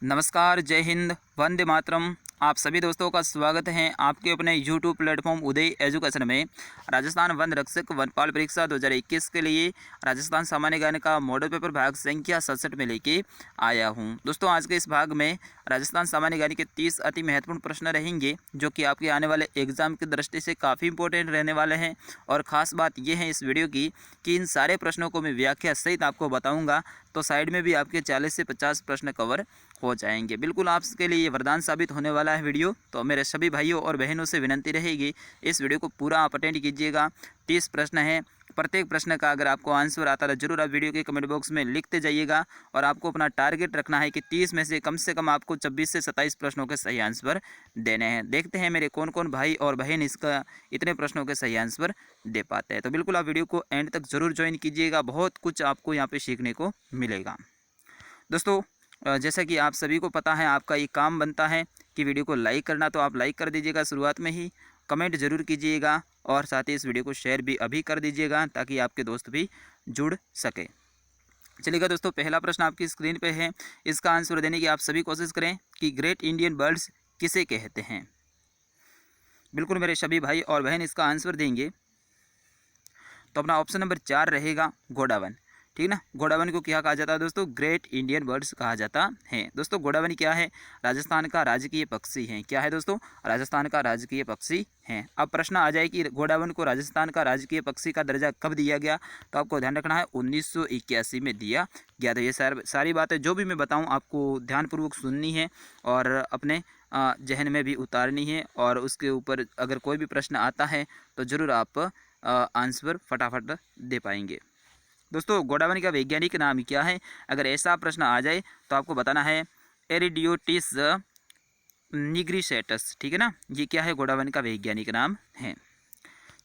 नमस्कार, जय हिंद, वंदे मातरम। आप सभी दोस्तों का स्वागत है आपके अपने यूट्यूब प्लेटफॉर्म उदय एजुकेशन में। राजस्थान वन रक्षक वनपाल परीक्षा 2021 के लिए राजस्थान सामान्य ज्ञान का मॉडल पेपर भाग संख्या 67 में लेके आया हूं। दोस्तों, आज के इस भाग में राजस्थान सामान्य ज्ञान के 30 अति महत्वपूर्ण प्रश्न रहेंगे जो कि आपके आने वाले एग्जाम की दृष्टि से काफ़ी इंपॉर्टेंट रहने वाले हैं। और ख़ास बात यह है इस वीडियो की कि इन सारे प्रश्नों को मैं व्याख्या सहित आपको बताऊँगा, तो साइड में भी आपके 40 से 50 प्रश्न कवर हो जाएंगे। बिल्कुल आपके लिए ये वरदान साबित होने वाला है वीडियो। तो मेरे सभी भाइयों और बहनों से विनती रहेगी, इस वीडियो को पूरा आप अटेंड कीजिएगा। 30 प्रश्न हैं, प्रत्येक प्रश्न का अगर आपको आंसर आता है जरूर आप वीडियो के कमेंट बॉक्स में लिखते जाइएगा। और आपको अपना टारगेट रखना है कि 30 में से कम आपको 26 से 27 प्रश्नों के सही आंसर देने हैं। देखते हैं मेरे कौन कौन भाई और बहन इसका इतने प्रश्नों के सही आंसर दे पाते हैं। तो बिल्कुल आप वीडियो को एंड तक जरूर ज्वाइन कीजिएगा, बहुत कुछ आपको यहाँ पे सीखने को मिलेगा। दोस्तों, जैसा कि आप सभी को पता है, आपका ये काम बनता है कि वीडियो को लाइक करना, तो आप लाइक कर दीजिएगा शुरुआत में ही, कमेंट जरूर कीजिएगा और साथ ही इस वीडियो को शेयर भी अभी कर दीजिएगा ताकि आपके दोस्त भी जुड़ सके। चलिएगा दोस्तों, पहला प्रश्न आपकी स्क्रीन पे है। इसका आंसर देने की आप सभी कोशिश करें कि ग्रेट इंडियन बर्ड्स किसे कहते हैं। बिल्कुल मेरे सभी भाई और बहन इसका आंसर देंगे तो अपना ऑप्शन नंबर 4 रहेगा गोडावन। ठीक ना, गोडावन को क्या कहा जाता है दोस्तों? ग्रेट इंडियन बर्ड्स कहा जाता है। दोस्तों, गोडावन क्या है? राजस्थान का राजकीय पक्षी है। क्या है दोस्तों? राजस्थान का राजकीय पक्षी है। अब प्रश्न आ जाए कि गोडावन को राजस्थान का राजकीय पक्षी का दर्जा कब दिया गया, तो आपको ध्यान रखना है 1981 में दिया गया। तो ये सारी बातें जो भी मैं बताऊँ आपको ध्यानपूर्वक सुननी है और अपने जहन में भी उतारनी है। और उसके ऊपर अगर कोई भी प्रश्न आता है तो ज़रूर आप आंसर फटाफट दे पाएंगे। दोस्तों, गोडावन का वैज्ञानिक नाम क्या है? अगर ऐसा प्रश्न आ जाए तो आपको बताना है एरिडियोटिस निग्रिसेटस। ठीक है ना, ये क्या है? गोडावन का वैज्ञानिक नाम है।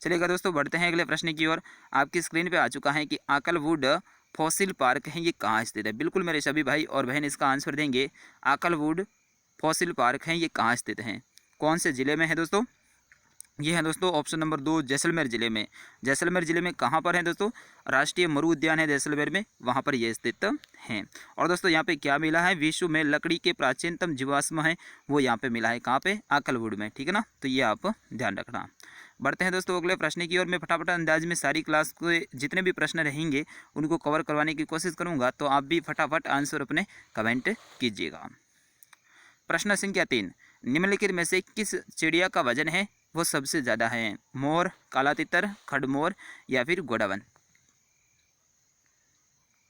चलिएगा दोस्तों, बढ़ते हैं अगले प्रश्न की ओर। आपकी स्क्रीन पे आ चुका है कि आकलवुड फॉसिल पार्क है, ये कहाँ स्थित है। बिल्कुल मेरे सभी भाई और बहन इसका आंसर देंगे। आकलवुड फॉसिल पार्क है, ये कहाँ स्थित है, कौन से ज़िले में है दोस्तों? ये है दोस्तों ऑप्शन नंबर 2, जैसलमेर ज़िले में। जैसलमेर ज़िले में कहाँ पर है दोस्तों? राष्ट्रीय मरु उद्यान है जैसलमेर में, वहाँ पर ये स्थित हैं। और दोस्तों यहाँ पे क्या मिला है? विश्व में लकड़ी के प्राचीनतम जीवाश्म है वो यहाँ पे मिला है। कहाँ पे? आकलवुड में। ठीक है ना, तो ये आप ध्यान रखना। बढ़ते हैं दोस्तों अगले प्रश्न की ओर। मैं फटाफट अंदाज में सारी क्लास के जितने भी प्रश्न रहेंगे उनको कवर करवाने की कोशिश करूँगा, तो आप भी फटाफट आंसर अपने कमेंट कीजिएगा। प्रश्न संख्या 3, निम्नलिखित में से किस चिड़िया का वजन है वो सबसे ज़्यादा है? मोर, काला तितर, खड़मोर या फिर गोडावन।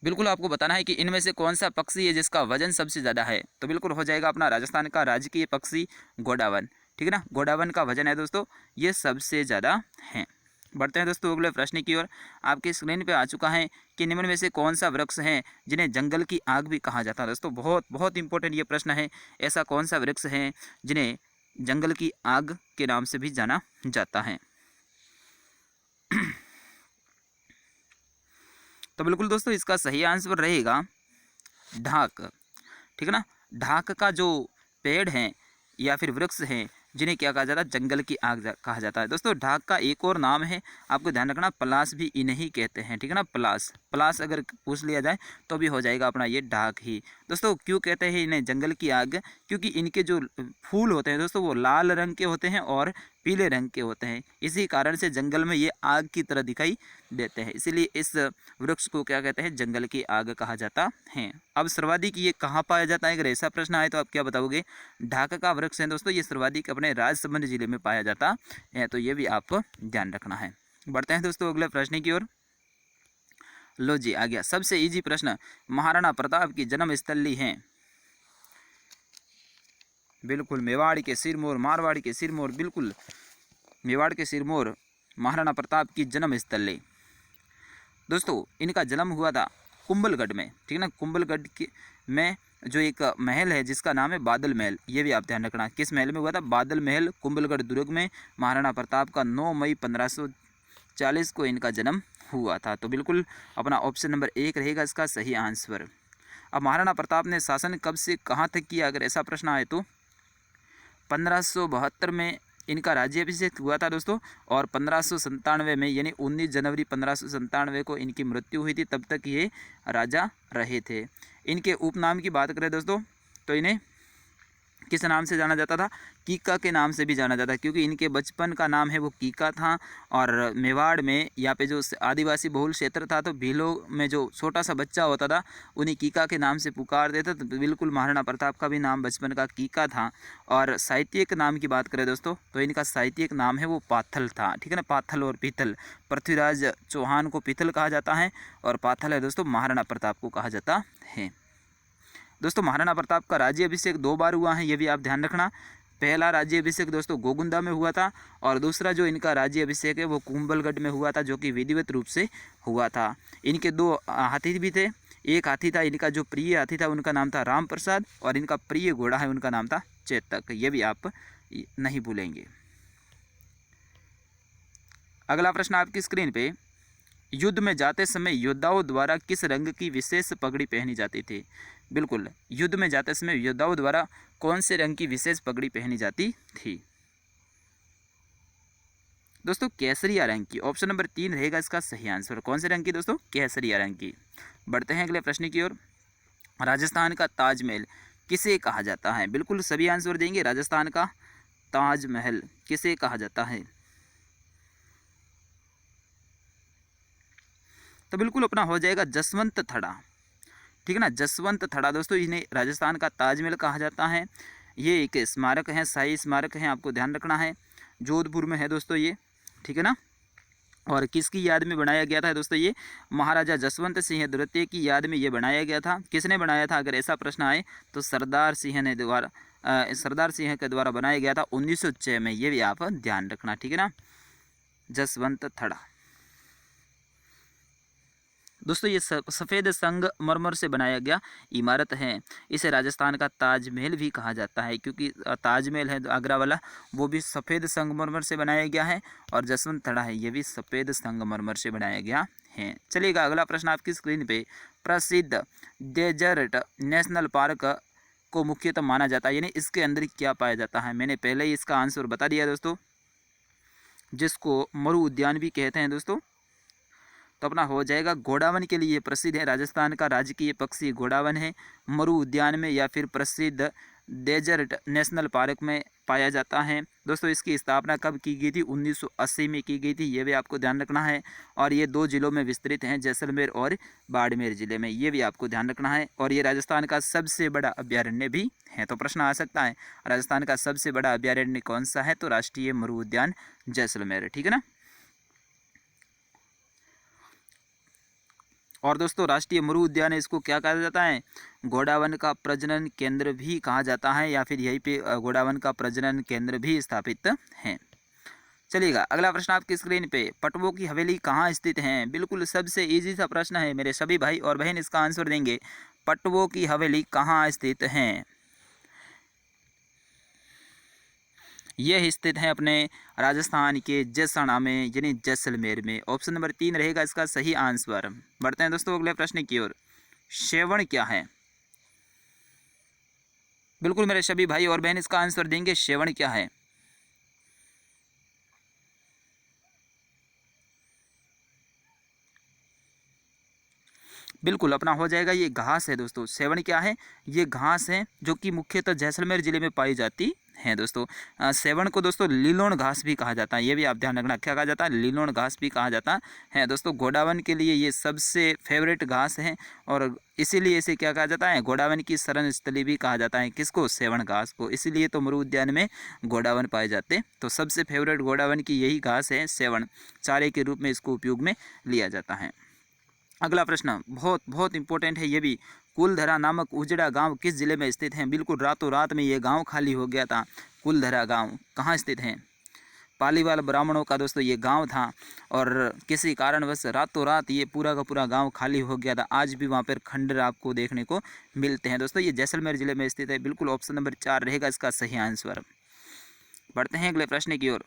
बिल्कुल आपको बताना है कि इनमें से कौन सा पक्षी है जिसका वजन सबसे ज़्यादा है। तो बिल्कुल हो जाएगा अपना राजस्थान का राजकीय पक्षी गोडावन। ठीक है ना, गोडावन का वजन है दोस्तों ये सबसे ज़्यादा है। बढ़ते हैं दोस्तों अगले प्रश्न की ओर। आपकी स्क्रीन पे आ चुका है कि निम्न में से कौन सा वृक्ष है जिन्हें जंगल की आग भी कहा जाता है। दोस्तों बहुत बहुत इंपॉर्टेंट ये प्रश्न है। ऐसा कौन सा वृक्ष है जिन्हें जंगल की आग के नाम से भी जाना जाता है? तो बिल्कुल दोस्तों इसका सही आंसर रहेगा ढाक। ठीक है ना, ढाक का जो पेड़ है या फिर वृक्ष है जिन्हें क्या कहा जाता है? जंगल की आग कहा जाता है। दोस्तों ढाक का एक और नाम है, आपको ध्यान रखना, पलास भी इन्हें ही कहते हैं। ठीक है ना, पलास पलास अगर पूछ लिया जाए तो भी हो जाएगा अपना ये ढाक ही। दोस्तों क्यों कहते हैं इन्हें जंगल की आग? क्योंकि इनके जो फूल होते हैं दोस्तों वो लाल रंग के होते हैं और पीले रंग के होते हैं। इसी कारण से जंगल में ये आग की तरह दिखाई देते हैं, इसीलिए इस वृक्ष को क्या कहते हैं? जंगल की आग कहा जाता है। अब सर्वाधिक ये कहाँ पाया जाता है? अगर ऐसा प्रश्न आए तो आप क्या बताओगे? ढाक का वृक्ष है दोस्तों ये सर्वाधिक अपने राजसमंद जिले में पाया जाता है, तो ये भी आप ध्यान रखना है। बढ़ते हैं दोस्तों अगले प्रश्न की ओर। लो जी आ गया सबसे इजी प्रश्न। महाराणा प्रताप की जन्म स्थली है। बिल्कुल मेवाड़ के सिरमौर, मारवाड़ के सिरमौर, बिल्कुल मेवाड़ के सिरमौर महाराणा प्रताप की जन्म स्थली। दोस्तों इनका जन्म हुआ था कुंभलगढ़ में। ठीक है ना, कुंभलगढ़ के में जो एक महल है जिसका नाम है बादल महल, ये भी आप ध्यान रखना। किस महल में हुआ था? बादल महल, कुंभलगढ़ दुर्ग में महाराणा प्रताप का 9 मई 1540 को इनका जन्म हुआ था। तो बिल्कुल अपना ऑप्शन नंबर 1 रहेगा इसका सही आंसर। अब महाराणा प्रताप ने शासन कब से कहाँ तक किया? अगर ऐसा प्रश्न आए तो 1572 में इनका राज्याभिषेक हुआ था दोस्तों, और 1597 में यानी 19 जनवरी 1597 को इनकी मृत्यु हुई थी। तब तक ये राजा रहे थे। इनके उपनाम की बात करें दोस्तों तो इन्हें किस नाम से जाना जाता था? कीका के नाम से भी जाना जाता है, क्योंकि इनके बचपन का नाम है वो कीका था। और मेवाड़ में यहाँ पे जो आदिवासी बहुल क्षेत्र था, तो भीलों में जो छोटा सा बच्चा होता था उन्हें कीका के नाम से पुकारते थे। तो बिल्कुल महाराणा प्रताप का भी नाम बचपन का कीका था। और साहित्यिक नाम की बात करें दोस्तों, तो इनका साहित्यिक नाम है वो पाथल था, ठीक है ना। पाथल और पीथल, पृथ्वीराज चौहान को पीथल कहा जाता है और पाथल है दोस्तों महाराणा प्रताप को कहा जाता है। दोस्तों महाराणा प्रताप का राज्य अभिषेक 2 बार हुआ है, ये भी आप ध्यान रखना। पहला राज्य अभिषेक दोस्तों गोगुंदा में हुआ था, और दूसरा जो इनका राज्य अभिषेक है वो कुंभलगढ़ में हुआ था, जो कि विधिवत रूप से हुआ था। इनके 2 हाथी भी थे। एक हाथी था इनका, जो प्रिय हाथी था उनका नाम था राम प्रसाद, और इनका प्रिय घोड़ा है उनका नाम था चेतक। ये भी आप नहीं भूलेंगे। अगला प्रश्न आपकी स्क्रीन पे, युद्ध में जाते समय योद्धाओं द्वारा किस रंग की विशेष पगड़ी पहनी जाती थी? बिल्कुल, युद्ध में जाते समय योद्धाओं द्वारा कौन से रंग की विशेष पगड़ी पहनी जाती थी? दोस्तों केसरिया रंग की। ऑप्शन नंबर 3 रहेगा इसका सही आंसर। कौन से रंग की दोस्तों? केसरिया रंग की। बढ़ते हैं अगले प्रश्न की ओर। राजस्थान का ताजमहल किसे कहा जाता है? बिल्कुल सभी आंसर देंगे। राजस्थान का ताजमहल किसे कहा जाता है? तो बिल्कुल अपना हो जाएगा जसवंत थड़ा, ठीक है ना। जसवंत थड़ा दोस्तों, इन्हें राजस्थान का ताजमहल कहा जाता है। ये एक स्मारक है, शाही स्मारक है, आपको ध्यान रखना है। जोधपुर में है दोस्तों ये, ठीक है ना। और किसकी याद में बनाया गया था दोस्तों? ये महाराजा जसवंत सिंह द्वितीय की याद में ये बनाया गया था। किसने बनाया था अगर ऐसा प्रश्न आए तो सरदार सिंह के द्वारा बनाया गया था 1906 में। ये भी आप ध्यान रखना, ठीक है ना। जसवंत थड़ा दोस्तों ये सफ़ेद संगमरमर से बनाया गया इमारत है। इसे राजस्थान का ताजमहल भी कहा जाता है, क्योंकि ताजमहल है आगरा वाला वो भी सफ़ेद संगमरमर से बनाया गया है, और जसवंत थड़ा है ये भी सफ़ेद संगमरमर से बनाया गया है। चलिएगा अगला प्रश्न आपकी स्क्रीन पे, प्रसिद्ध डेजर्ट नेशनल पार्क को मुख्यतः माना जाता है, यानी इसके अंदर क्या पाया जाता है? मैंने पहले ही इसका आंसर बता दिया दोस्तों, जिसको मरु उद्यान भी कहते हैं दोस्तों। तो अपना हो जाएगा घोड़ावन के लिए प्रसिद्ध है। राजस्थान का राजकीय पक्षी घोड़ावन है। मरु उद्यान में या फिर प्रसिद्ध डेजर्ट नेशनल पार्क में पाया जाता है। दोस्तों इसकी स्थापना कब की गई थी? 1980 में की गई थी, ये भी आपको ध्यान रखना है। और ये 2 जिलों में विस्तृत हैं, जैसलमेर और बाड़मेर जिले में, ये भी आपको ध्यान रखना है। और ये राजस्थान का सबसे बड़ा अभ्यारण्य भी है। तो प्रश्न आ सकता है राजस्थान का सबसे बड़ा अभ्यारण्य कौन सा है? तो राष्ट्रीय मरु उद्यान जैसलमेर, ठीक है ना। और दोस्तों राष्ट्रीय मरु उद्यान है, इसको क्या कहा जाता है? घोड़ावन का प्रजनन केंद्र भी कहा जाता है, या फिर यहीं पे घोड़ावन का प्रजनन केंद्र भी स्थापित है। चलिएगा अगला प्रश्न आपकी स्क्रीन पे, पटवों की हवेली कहाँ स्थित है? बिल्कुल सबसे इजी सा प्रश्न है, मेरे सभी भाई और बहन इसका आंसर देंगे। पटवों की हवेली कहाँ स्थित है? यह स्थित है अपने राजस्थान के जैसलमेर में, यानी जैसलमेर में। ऑप्शन नंबर 3 रहेगा इसका सही आंसर। बढ़ते हैं दोस्तों अगले प्रश्न की ओर। सेवण क्या है? बिल्कुल मेरे सभी भाई और बहन इसका आंसर देंगे। सेवण क्या है? बिल्कुल अपना हो जाएगा, ये घास है दोस्तों। सेवण क्या है? ये घास है जो कि मुख्यतः जैसलमेर जिले में पाई जाती है दोस्तों। सेवण को दोस्तों लीलोण घास भी कहा जाता है, ये भी आप ध्यान रखना। क्या कहा जाता है? लीलोण घास भी कहा जाता है दोस्तों। घोड़ावन के लिए ये सबसे फेवरेट घास है, और इसीलिए इसे क्या कहा जाता है? घोड़ावन की शरण स्थली भी कहा जाता है। किसको? सेवण घास को। इसीलिए तो मरु उद्यान में घोड़ावन पाए जाते। तो सबसे फेवरेट घोड़ावन की यही घास है सेवण। चारे के रूप में इसको उपयोग में लिया जाता है। अगला प्रश्न बहुत बहुत इंपॉर्टेंट है ये भी। कुलधरा नामक उजड़ा गांव किस जिले में स्थित है? बिल्कुल रातों रात में ये गांव खाली हो गया था। कुलधरा गांव कहाँ स्थित है? पालीवाल ब्राह्मणों का दोस्तों ये गांव था, और किसी कारणवश रातों रात ये पूरा का पूरा गांव खाली हो गया था। आज भी वहां पर खंडर आपको देखने को मिलते हैं दोस्तों। ये जैसलमेर जिले में स्थित है। बिल्कुल ऑप्शन नंबर 4 रहेगा इसका सही आंसर। बढ़ते हैं अगले प्रश्न की ओर।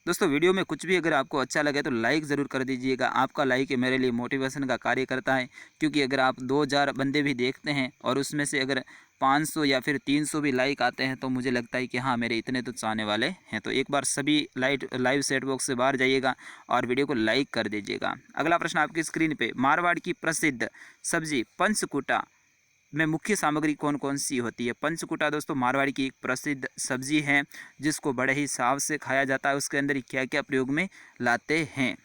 दोस्तों वीडियो में कुछ भी अगर आपको अच्छा लगे तो लाइक ज़रूर कर दीजिएगा। आपका लाइक है मेरे लिए मोटिवेशन का कार्य करता है, क्योंकि अगर आप 2000 बंदे भी देखते हैं और उसमें से अगर 500 या फिर 300 भी लाइक आते हैं तो मुझे लगता है कि हाँ मेरे इतने तो चाहने वाले हैं। तो एक बार सभी लाइव सेट बॉक्स से बाहर जाइएगा और वीडियो को लाइक कर दीजिएगा। अगला प्रश्न आपकी स्क्रीन पर, मारवाड़ की प्रसिद्ध सब्जी पंचकुटा में मुख्य सामग्री कौन कौन सी होती है? पंचकुटा दोस्तों मारवाड़ी की एक प्रसिद्ध सब्जी है जिसको बड़े ही चाव से खाया जाता है। उसके अंदर क्या क्या प्रयोग में लाते हैं?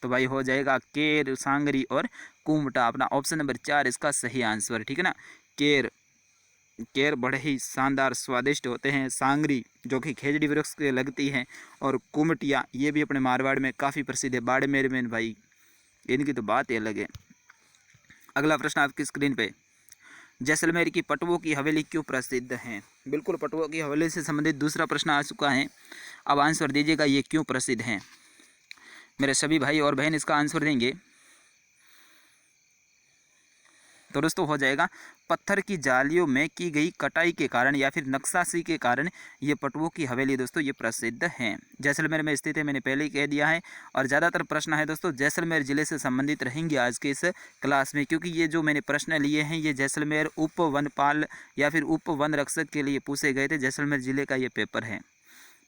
तो भाई हो जाएगा केर, सांगरी और कुमटा। अपना ऑप्शन नंबर 4 इसका सही आंसर, ठीक है ना। केर, केर बड़े ही शानदार स्वादिष्ट होते हैं। सांगरी जो कि खेजड़ी वृक्ष के लगती हैं, और कुमटिया ये भी अपने मारवाड़ में काफ़ी प्रसिद्ध है। बाड़मेर में भाई इनकी तो बात ही अलग है। अगला प्रश्न आपकी स्क्रीन पे, जैसलमेर की पटवों की हवेली क्यों प्रसिद्ध है? बिल्कुल पटवों की हवेली से संबंधित दूसरा प्रश्न आ चुका है। अब आंसर दीजिएगा ये क्यों प्रसिद्ध हैं। मेरे सभी भाई और बहन इसका आंसर देंगे। तो दोस्तों हो जाएगा पत्थर की जालियों में की गई कटाई के कारण या फिर नक्काशी के कारण ये पटवों की हवेली दोस्तों ये प्रसिद्ध हैं। जैसलमेर में स्थित है, मैंने पहले ही कह दिया है। और ज़्यादातर प्रश्न है दोस्तों जैसलमेर ज़िले से संबंधित रहेंगे आज के इस क्लास में, क्योंकि ये जो मैंने प्रश्न लिए हैं ये जैसलमेर उप वनपाल या फिर उप वन रक्षक के लिए पूछे गए थे। जैसलमेर ज़िले का ये पेपर है।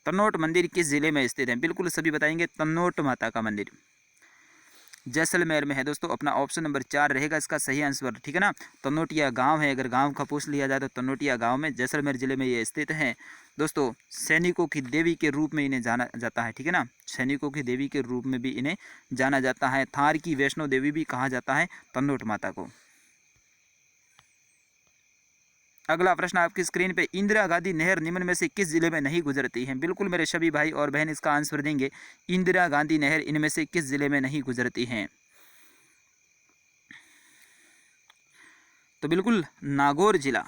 तन्नोट मंदिर किस ज़िले में स्थित है? बिल्कुल सभी बताएंगे, तन्नोट माता का मंदिर जैसलमेर में है दोस्तों। अपना ऑप्शन नंबर 4 रहेगा इसका सही आंसर, ठीक है ना। तनोटिया गांव है, अगर गांव का पूछ लिया जाए तो तनोटिया गांव में जैसलमेर जिले में ये स्थित है दोस्तों। सैनिकों की देवी के रूप में इन्हें जाना जाता है, ठीक है ना। सैनिकों की देवी के रूप में भी इन्हें जाना जाता है। थार की वैष्णो देवी भी कहा जाता है तन्नोट माता को। अगला प्रश्न आपकी स्क्रीन पे, इंदिरा गांधी नहर निम्न में से किस जिले में नहीं गुजरती है? बिल्कुल मेरे सभी भाई और बहन इसका आंसर देंगे। इंदिरा गांधी नहर इनमें से किस जिले में नहीं गुजरती हैं? तो बिल्कुल नागौर जिला,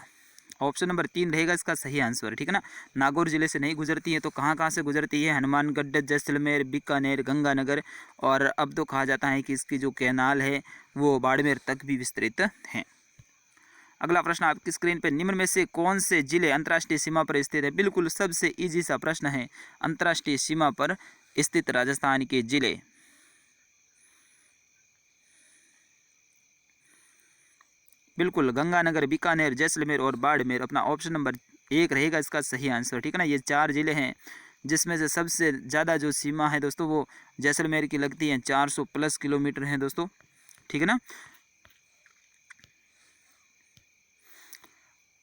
ऑप्शन नंबर 3 रहेगा इसका सही आंसर, ठीक है ना। नागौर जिले से नहीं गुजरती है। तो कहाँ कहाँ से गुजरती है? हनुमानगढ़, जैसलमेर, बीकानेर, गंगानगर, और अब तो कहा जाता है कि इसकी जो कैनाल है वो बाड़मेर तक भी विस्तृत है। अगला प्रश्न आपकी स्क्रीन पे, निम्न में से कौन से जिले अंतर्राष्ट्रीय सीमा पर स्थित है? बिल्कुल सबसे इजी सा प्रश्न है। अंतर्राष्ट्रीय सीमा पर स्थित राजस्थान के जिले, बिल्कुल गंगानगर, बीकानेर, जैसलमेर और बाड़मेर। अपना ऑप्शन नंबर 1 रहेगा इसका सही आंसर, ठीक है ना। ये 4 जिले हैं जिसमें से सबसे ज़्यादा जो सीमा है दोस्तों वो जैसलमेर की लगती है। 400 प्लस किलोमीटर है दोस्तों, ठीक है ना।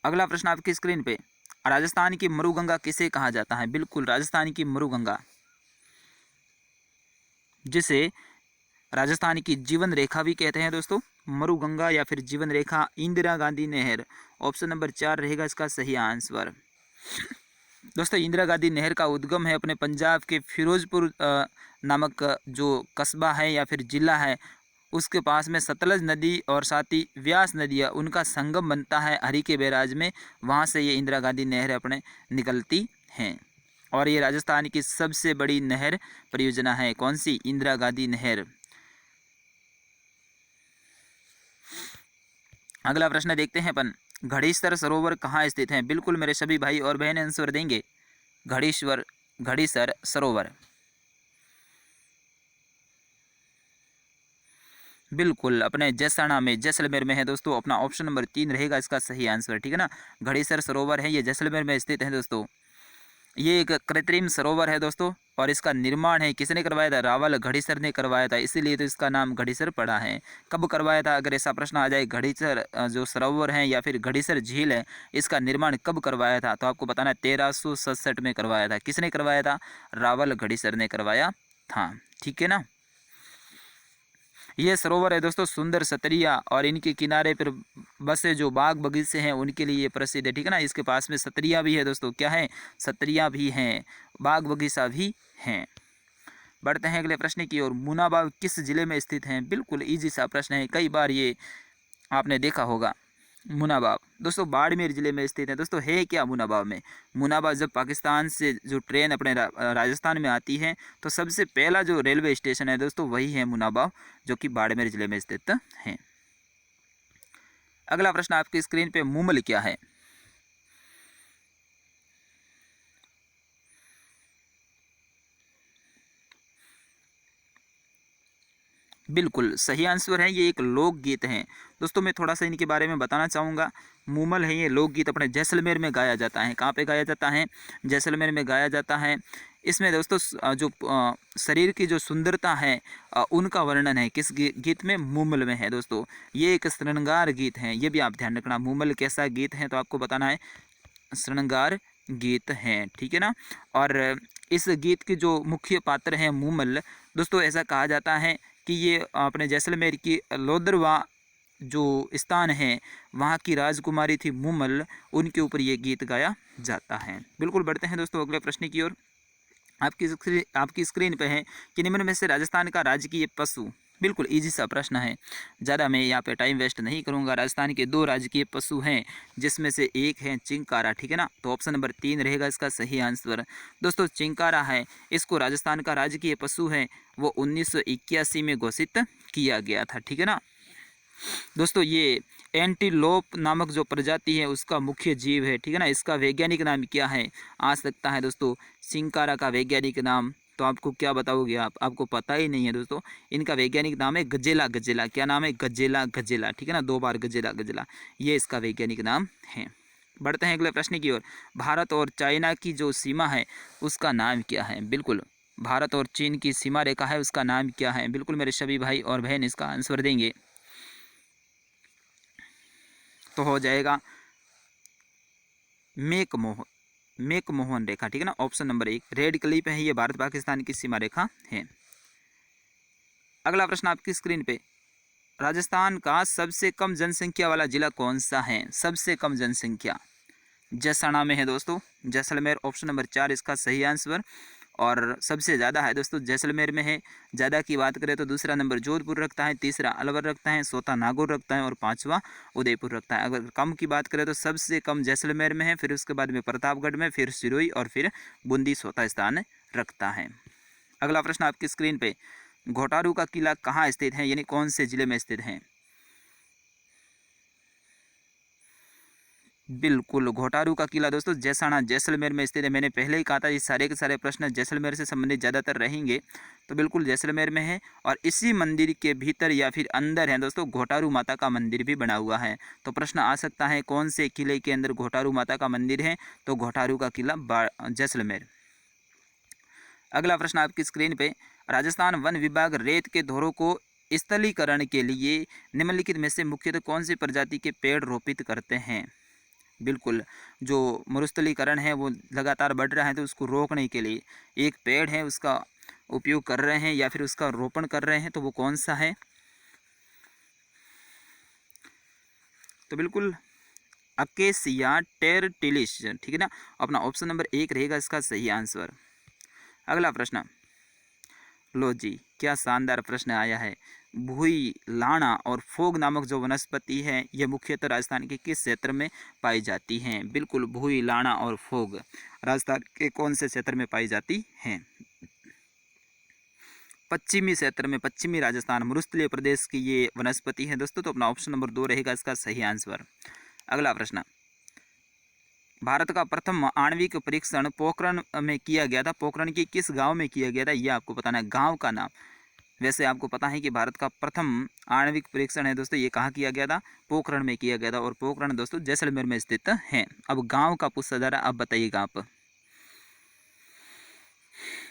अगला प्रश्न आपकी स्क्रीन पे, राजस्थान की मरुगंगा किसे कहा जाता है? बिल्कुल राजस्थान की मरुगंगा, जिसे राजस्थान की जीवन रेखा भी कहते हैं दोस्तों। मरुगंगा या फिर जीवन रेखा, इंदिरा गांधी नहर, ऑप्शन नंबर 4 रहेगा इसका सही आंसर। दोस्तों इंदिरा गांधी नहर का उद्गम है अपने पंजाब के फिरोजपुर नामक जो कस्बा है या फिर जिला है उसके पास में सतलज नदी और साथ ही व्यास नदी है, उनका संगम बनता है हरी के बैराज में। वहाँ से ये इंदिरा गांधी नहर अपने निकलती हैं। और ये राजस्थान की सबसे बड़ी नहर परियोजना है। कौन सी? इंदिरा गांधी नहर। अगला प्रश्न देखते हैं अपन, घड़ीसर सरोवर कहाँ स्थित है? बिल्कुल मेरे सभी भाई और बहन आंसर देंगे। घड़ीसर सरोवर, बिल्कुल अपने जैसलमेर में, जैसलमेर में है दोस्तों। अपना ऑप्शन नंबर 3 रहेगा इसका सही आंसर, ठीक है ना। घड़ीसर सरोवर है ये जैसलमेर में स्थित है दोस्तों। ये एक कृत्रिम सरोवर है दोस्तों, और इसका निर्माण है किसने करवाया था? रावल घड़ीसर ने करवाया था, इसीलिए तो इसका नाम घड़ीसर पड़ा है। कब करवाया था अगर ऐसा प्रश्न आ जाए? घड़ीसर जो सरोवर है या फिर घड़ीसर झील है इसका निर्माण कब करवाया था? तो आपको बताना है 1367 में करवाया था। किसने करवाया था? रावल घड़ीसर ने करवाया था, ठीक है ना। ये सरोवर है दोस्तों सुंदर सतरिया, और इनके किनारे पर बसे जो बाग बगीचे हैं उनके लिए ये प्रसिद्ध है, ठीक है ना। इसके पास में सतरिया भी है दोस्तों। क्या है? सतरिया भी हैं, बाग बगीचा भी हैं। बढ़ते हैं अगले प्रश्न की ओर, मुनाबाव किस जिले में स्थित हैं? बिल्कुल इजी सा प्रश्न है, कई बार ये आपने देखा होगा। मुनाबाव दोस्तों बाड़मेर जिले में स्थित है। दोस्तों है क्या मुनाबाव में? मुनाबाव जब पाकिस्तान से जो ट्रेन अपने राजस्थान में आती है तो सबसे पहला जो रेलवे स्टेशन है दोस्तों वही है मुनाबाव, जो कि बाड़मेर जिले में स्थित है। अगला प्रश्न आपकी स्क्रीन पे, मूमल क्या है? बिल्कुल सही आंसर है, ये एक लोकगीत है। दोस्तों मैं थोड़ा सा इनके बारे में बताना चाहूँगा। मूमल है ये लोकगीत, अपने जैसलमेर में गाया जाता है। कहाँ पे गाया जाता है? जैसलमेर में गाया जाता है। इसमें दोस्तों जो शरीर की जो सुंदरता है उनका वर्णन है। किस गीत में? मूमल में है दोस्तों। ये एक श्रृंगार गीत है, ये भी आप ध्यान रखना। मूमल कैसा गीत है तो आपको बताना है, श्रृंगार गीत हैं, ठीक है ना। और इस गीत के जो मुख्य पात्र हैं मूमल, दोस्तों ऐसा कहा जाता है कि ये अपने जैसलमेर की लोदरवा जो स्थान है वहाँ की राजकुमारी थी मूमल, उनके ऊपर ये गीत गाया जाता है। बिल्कुल बढ़ते हैं दोस्तों अगले प्रश्न की ओर। आपकी स्क्रीन पे है कि निम्न में से राजस्थान का राजकीय पशु, बिल्कुल इजी सा प्रश्न है, ज़्यादा मैं यहाँ पे टाइम वेस्ट नहीं करूँगा। राजस्थान के 2 राजकीय पशु हैं जिसमें से एक है चिंकारा, ठीक है ना। तो ऑप्शन नंबर 3 रहेगा इसका सही आंसर। दोस्तों चिंकारा है, इसको राजस्थान का राजकीय पशु है, वो 1981 में घोषित किया गया था, ठीक है ना। दोस्तों ये एंटीलोप नामक जो प्रजाति है उसका मुख्य जीव है, ठीक है ना। इसका वैज्ञानिक नाम क्या है आ सकता है दोस्तों? चिंकारा का वैज्ञानिक नाम तो आपको क्या बताओगे आप? आपको पता ही नहीं है दोस्तों। इनका वैज्ञानिक नाम है गजेला। गजेला क्या नाम है? गजेला गजेला, ठीक है ना। 2 बार गजेला गजेला, ये इसका वैज्ञानिक नाम है। बढ़ते हैं अगले प्रश्न की ओर। भारत और चाइना की जो सीमा है उसका नाम क्या है? बिल्कुल भारत और चीन की सीमा रेखा है, उसका नाम क्या है? बिल्कुल मेरे सभी भाई और बहन इसका आंसर देंगे तो हो जाएगा मैकमोहन रेखा, ठीक है ना। ऑप्शन नंबर 1 रेड क्लिप है, ये भारत पाकिस्तान की सीमा रेखा है। अगला प्रश्न आपकी स्क्रीन पे, राजस्थान का सबसे कम जनसंख्या वाला जिला कौन सा है? सबसे कम जनसंख्या जैसलमेर में है दोस्तों। जैसलमेर ऑप्शन नंबर 4 इसका सही आंसर। और सबसे ज़्यादा है दोस्तों जैसलमेर में है। ज़्यादा की बात करें तो दूसरा नंबर जोधपुर रखता है, तीसरा अलवर रखता है, चौथा नागौर रखता है और 5वां उदयपुर रखता है। अगर कम की बात करें तो सबसे कम जैसलमेर में है, फिर उसके बाद में प्रतापगढ़ में, फिर सिरोही और फिर बूंदी चौथा स्थान रखता है। अगला प्रश्न आपकी स्क्रीन पे, घोटारू का किला कहाँ स्थित है, यानी कौन से जिले में स्थित है? बिल्कुल घोटारू का किला दोस्तों जैसाना जैसलमेर में स्थित है। मैंने पहले ही कहा था ये सारे के सारे प्रश्न जैसलमेर से संबंधित ज़्यादातर रहेंगे, तो बिल्कुल जैसलमेर में है। और इसी मंदिर के भीतर या फिर अंदर है दोस्तों घोटारू माता का मंदिर भी बना हुआ है। तो प्रश्न आ सकता है कौन से किले के अंदर घोटारू माता का मंदिर है? तो घोटारू का किला जैसलमेर। अगला प्रश्न आपकी स्क्रीन पे, राजस्थान वन विभाग रेत के धोरों को स्थलीकरण के लिए निम्नलिखित में से मुख्यतः कौन सी प्रजाति के पेड़ रोपित करते हैं? बिल्कुल जो मरुस्थलीकरण है वो लगातार बढ़ रहा है, तो उसको रोकने के लिए एक पेड़ है उसका उपयोग कर रहे हैं या फिर उसका रोपण कर रहे हैं, तो वो कौन सा है? तो बिल्कुल अकेसिया टेरटिलिस, ठीक है ना। अपना ऑप्शन नंबर 1 रहेगा इसका सही आंसर। अगला प्रश्न, लो जी क्या शानदार प्रश्न आया है। भूई लाणा और फोग नामक जो वनस्पति है ये मुख्यतः राजस्थान के किस क्षेत्र में पाई जाती हैं? बिल्कुल भूई लाणा और फोग राजस्थान के कौन से क्षेत्र में पाई जाती हैं? पश्चिमी क्षेत्र में, पश्चिमी राजस्थान मरुस्थलीय प्रदेश की ये वनस्पति है दोस्तों। तो अपना ऑप्शन नंबर 2 रहेगा इसका सही आंसर। अगला प्रश्न, भारत का प्रथम आणविक परीक्षण पोखरण में किया गया था। पोखरण के किस गांव में किया गया था ये आपको बताना है, गांव का नाम। वैसे आपको पता है कि भारत का प्रथम आणविक परीक्षण है दोस्तों ये कहाँ किया गया था? पोखरण में किया गया था। और पोखरण दोस्तों जैसलमेर में स्थित है। अब गांव का पूछा जा रहा है, अब बताइएगा आप।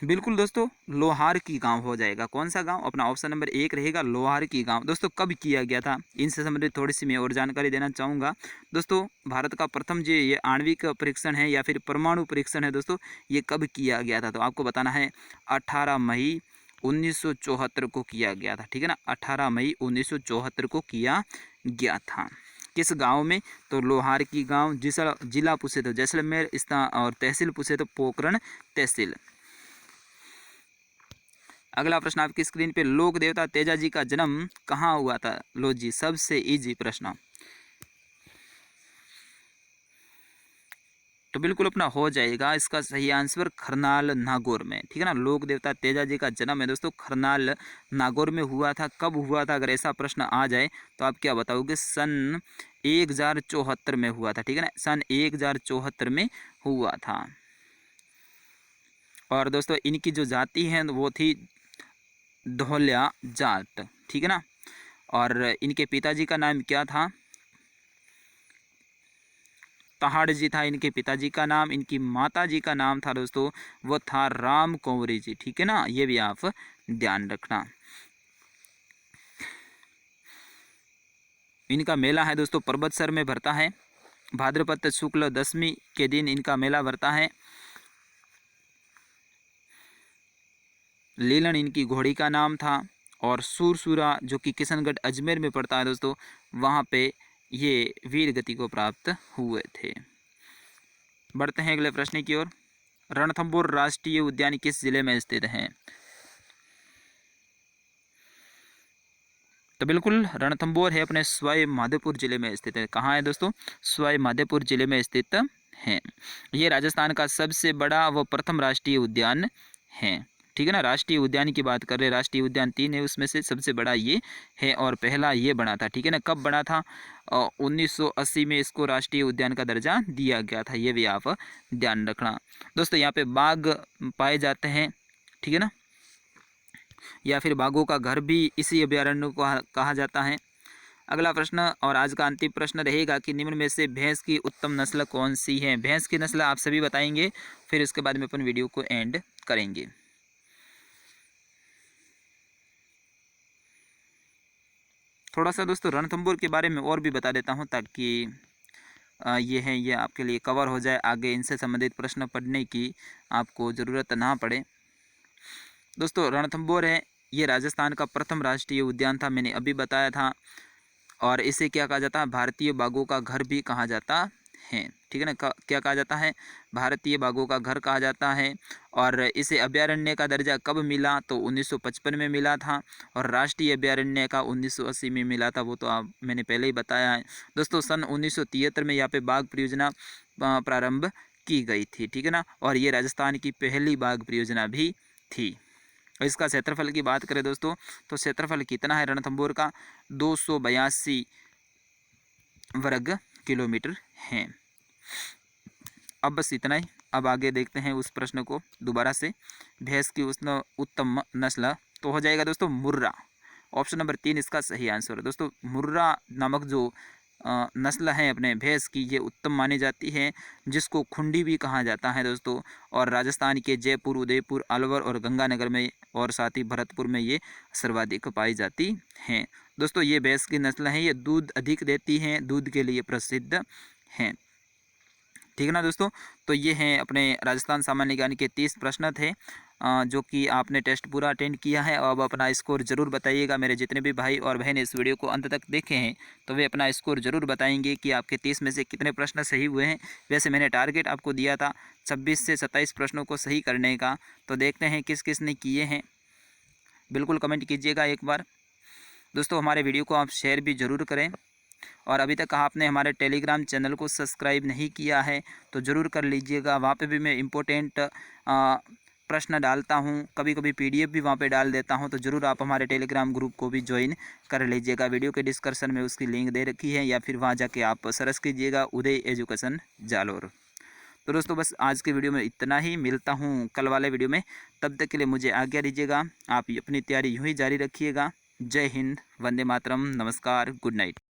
बिल्कुल दोस्तों लोहार की गांव हो जाएगा। कौन सा गांव? अपना ऑप्शन नंबर 1 रहेगा लोहार की गांव। दोस्तों कब किया गया था इनसे संबंधित थोड़ी सी मैं और जानकारी देना चाहूँगा। दोस्तों भारत का प्रथम जो ये आणविक परीक्षण है या फिर परमाणु परीक्षण है दोस्तों ये कब किया गया था? तो आपको बताना है 18 मई 1974 को किया गया था, ठीक है ना। 18 मई 1974 को किया गया था। किस गांव में? तो लोहार की गांव। जिला पूछे तो जैसलमेर स्थान और तहसील पूछे तो पोखरण तहसील। अगला प्रश्न आपकी स्क्रीन पे, लोक देवता तेजाजी का जन्म कहाँ हुआ था? लो जी सबसे इजी प्रश्न। तो बिल्कुल अपना हो जाएगा इसका सही आंसर खरनाल नागौर में, ठीक है ना। लोक देवता तेजाजी का जन्म है दोस्तों खरनाल नागौर में हुआ था। कब हुआ था अगर ऐसा प्रश्न आ जाए तो आप क्या बताओगे? सन 1074 में हुआ था, ठीक है ना। सन 1074 में हुआ था। और दोस्तों इनकी जो जाति है वो थी धौलिया जाट, ठीक है ना। और इनके पिताजी का नाम क्या था? तहाड़ जी था इनके पिताजी का नाम। इनकी माता जी का नाम था दोस्तों, वो था राम कंवरी जी, ठीक है ना, ये भी आप ध्यान रखना। इनका मेला है दोस्तों पर्वतसर में भरता है, भाद्रपद शुक्ल दशमी के दिन इनका मेला भरता है। लीलन इनकी घोड़ी का नाम था। और सूरसूरा जो कि किशनगढ़ अजमेर में पड़ता है दोस्तों, वहाँ पे ये वीर गति को प्राप्त हुए थे। बढ़ते हैं अगले प्रश्न की ओर। रणथंभौर राष्ट्रीय उद्यान किस जिले में स्थित है? तो बिल्कुल रणथंभौर है अपने सवाई माधोपुर जिले में स्थित है। कहाँ है दोस्तों? सवाई माधोपुर जिले में स्थित है। ये राजस्थान का सबसे बड़ा व प्रथम राष्ट्रीय उद्यान है, ठीक है ना। राष्ट्रीय उद्यान की बात कर रहे हैं, राष्ट्रीय उद्यान 3 है, उसमें से सबसे बड़ा ये है और पहला ये बना था, ठीक है ना। कब बना था? 1980 में इसको राष्ट्रीय उद्यान का दर्जा दिया गया था, ये भी आप ध्यान रखना। दोस्तों यहाँ पे बाघ पाए जाते हैं, ठीक है ना, या फिर बाघों का घर भी इसी अभयारण्य को कहा जाता है। अगला प्रश्न और आज का अंतिम प्रश्न रहेगा कि निम्न में से भैंस की उत्तम नस्ल कौन सी है? भैंस की नस्ल आप सभी बताएंगे, फिर उसके बाद में अपन वीडियो को एंड करेंगे। थोड़ा सा दोस्तों रणथंभौर के बारे में और भी बता देता हूँ ताकि ये आपके लिए कवर हो जाए, आगे इनसे संबंधित प्रश्न पढ़ने की आपको ज़रूरत ना पड़े। दोस्तों रणथंभौर है, ये राजस्थान का प्रथम राष्ट्रीय उद्यान था, मैंने अभी बताया था। और इसे क्या कहा जाता है? भारतीय बाघों का घर भी कहा जाता है, ठीक है ना। क्या कहा जाता है? भारतीय बाघों का घर कहा जाता है। और इसे अभयारण्य का दर्जा कब मिला? तो 1955 में मिला था। और राष्ट्रीय अभयारण्य का 1980 में मिला था, वो तो मैंने पहले ही बताया है दोस्तों। सन 1973 में यहाँ पे बाघ परियोजना प्रारंभ की गई थी, ठीक है ना। और ये राजस्थान की पहली बाघ परियोजना भी थी। इसका क्षेत्रफल की बात करें दोस्तों, तो क्षेत्रफल कितना है रणथंभौर का? 282 वर्ग किलोमीटर है। अब बस इतना ही। अब आगे देखते हैं उस प्रश्न को दोबारा से। भैंस की उत्तम नस्ल तो हो जाएगा दोस्तों मुर्रा। ऑप्शन नंबर 3 इसका सही आंसर है दोस्तों। मुर्रा नामक जो नस्ल है अपने भैंस की, ये उत्तम मानी जाती है, जिसको खुंडी भी कहा जाता है दोस्तों। और राजस्थान के जयपुर, उदयपुर, अलवर और गंगानगर में और साथ ही भरतपुर में ये सर्वाधिक पाई जाती हैं दोस्तों। ये भैंस की नस्ल है, ये दूध अधिक देती हैं, दूध के लिए प्रसिद्ध हैं, ठीक है ना दोस्तों। तो ये हैं अपने राजस्थान सामान्य ज्ञान के 30 प्रश्न थे, जो कि आपने टेस्ट पूरा अटेंड किया है। अब अपना स्कोर ज़रूर बताइएगा। मेरे जितने भी भाई और बहन इस वीडियो को अंत तक देखे हैं तो वे अपना स्कोर ज़रूर बताएंगे कि आपके 30 में से कितने प्रश्न सही हुए हैं। वैसे मैंने टारगेट आपको दिया था 26 से 27 प्रश्नों को सही करने का, तो देखते हैं किस किस ने किए हैं। बिल्कुल कमेंट कीजिएगा एक बार दोस्तों। हमारे वीडियो को आप शेयर भी ज़रूर करें। और अभी तक आपने हमारे टेलीग्राम चैनल को सब्सक्राइब नहीं किया है तो ज़रूर कर लीजिएगा। वहाँ पे भी मैं इम्पोर्टेंट प्रश्न डालता हूँ, कभी कभी PDF भी वहाँ पे डाल देता हूँ, तो ज़रूर आप हमारे टेलीग्राम ग्रुप को भी ज्वाइन कर लीजिएगा। वीडियो के डिस्क्रिप्शन में उसकी लिंक दे रखी है, या फिर वहाँ जाके आप सर्च कीजिएगा उदय एजुकेशन जालोर। तो दोस्तों बस आज के वीडियो में इतना ही। मिलता हूँ कल वाले वीडियो में, तब तक के लिए मुझे आज्ञा दीजिएगा। आप अपनी तैयारी यूँ ही जारी रखिएगा। जय हिंद, वंदे मातरम, नमस्कार, गुड नाइट।